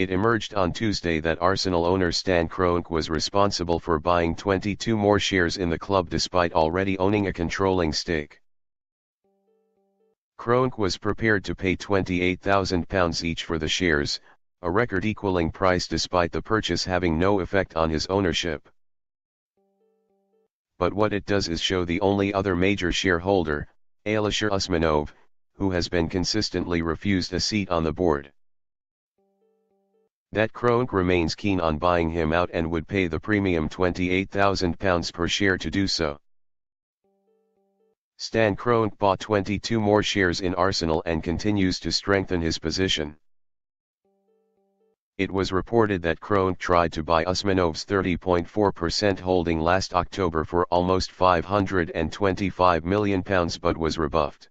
It emerged on Tuesday that Arsenal owner Stan Kroenke was responsible for buying 22 more shares in the club despite already owning a controlling stake. Kroenke was prepared to pay £28,000 each for the shares, a record-equaling price despite the purchase having no effect on his ownership. But what it does is show the only other major shareholder, Alisher Usmanov, who has been consistently refused a seat on the board, that Kroenke remains keen on buying him out and would pay the premium £28,000 per share to do so. Stan Kroenke bought 22 more shares in Arsenal and continues to strengthen his position. It was reported that Kroenke tried to buy Usmanov's 30.4% holding last October for almost £525 million but was rebuffed.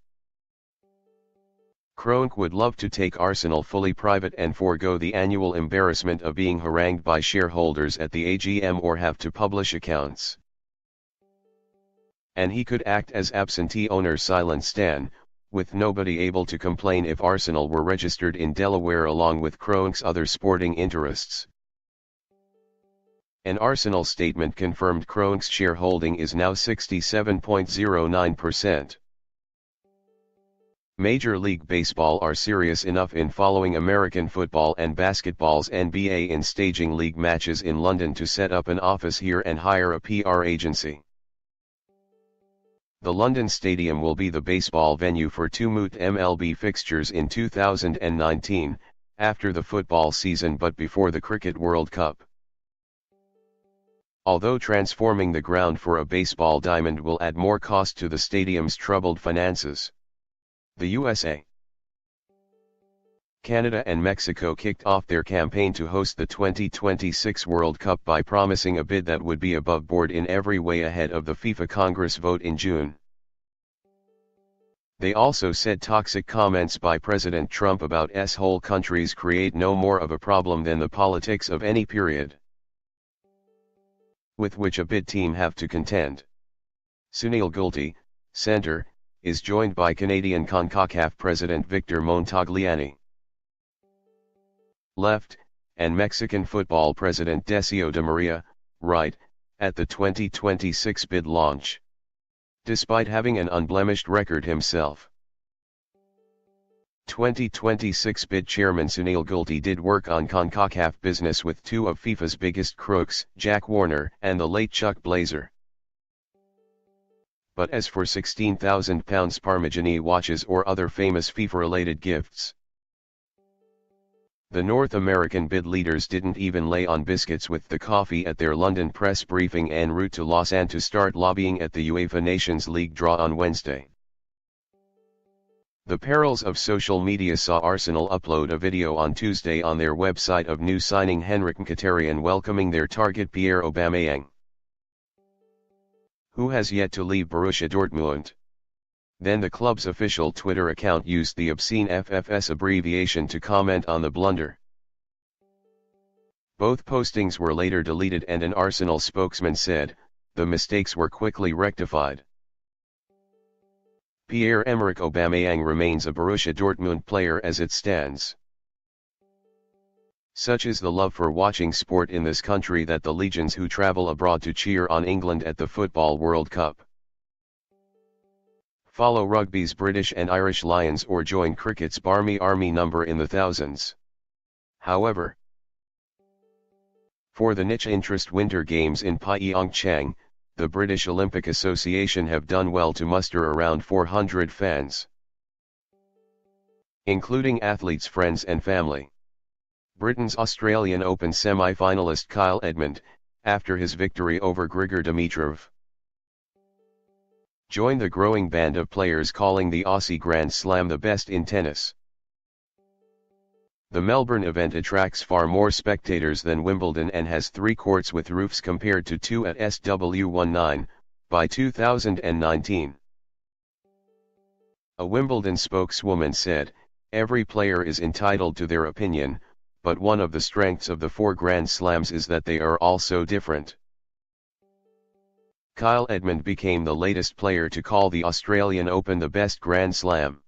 Kroenke would love to take Arsenal fully private and forego the annual embarrassment of being harangued by shareholders at the AGM or have to publish accounts. And he could act as absentee owner Silent Stan, with nobody able to complain if Arsenal were registered in Delaware along with Kroenke's other sporting interests. An Arsenal statement confirmed Kroenke's shareholding is now 67.09%. Major League Baseball are serious enough in following American football and basketball's NBA in staging league matches in London to set up an office here and hire a PR agency. The London Stadium will be the baseball venue for two moot MLB fixtures in 2019, after the football season but before the Cricket World Cup. Although transforming the ground for a baseball diamond will add more cost to the stadium's troubled finances, the USA, Canada and Mexico kicked off their campaign to host the 2026 World Cup by promising a bid that would be above board in every way ahead of the FIFA Congress vote in June. They also said toxic comments by President Trump about S-hole countries create no more of a problem than the politics of any period with which a bid team have to contend. Sunil Gulti, center, is joined by Canadian CONCACAF President Victor Montagliani, left, and Mexican football President Decio de Maria, right, at the 2026 bid launch, despite having an unblemished record himself. 2026 bid chairman Sunil Gulti did work on CONCACAF business with two of FIFA's biggest crooks, Jack Warner and the late Chuck Blazer. But as for £16,000 Parmigiani watches or other famous FIFA-related gifts, the North American bid leaders didn't even lay on biscuits with the coffee at their London press briefing en route to Lausanne to start lobbying at the UEFA Nations League draw on Wednesday. The perils of social media saw Arsenal upload a video on Tuesday on their website of new signing Henrik Mkhitaryan welcoming their target Pierre Aubameyang, who has yet to leave Borussia Dortmund. Then the club's official Twitter account used the obscene FFS abbreviation to comment on the blunder. Both postings were later deleted and an Arsenal spokesman said, the mistakes were quickly rectified. Pierre-Emerick Aubameyang remains a Borussia Dortmund player as it stands. Such is the love for watching sport in this country that the legions who travel abroad to cheer on England at the Football World Cup follow rugby's British and Irish Lions or join cricket's Barmy Army number in the thousands. However, for the niche interest Winter Games in Pyeongchang, the British Olympic Association have done well to muster around 400 fans, including athletes' friends and family. Britain's Australian Open semi-finalist Kyle Edmund, after his victory over Grigor Dimitrov, joined the growing band of players calling the Aussie Grand Slam the best in tennis. The Melbourne event attracts far more spectators than Wimbledon and has 3 courts with roofs compared to 2 at SW19, by 2019. A Wimbledon spokeswoman said, "Every player is entitled to their opinion, but one of the strengths of the 4 Grand Slams is that they are all so different." Kyle Edmund became the latest player to call the Australian Open the best Grand Slam.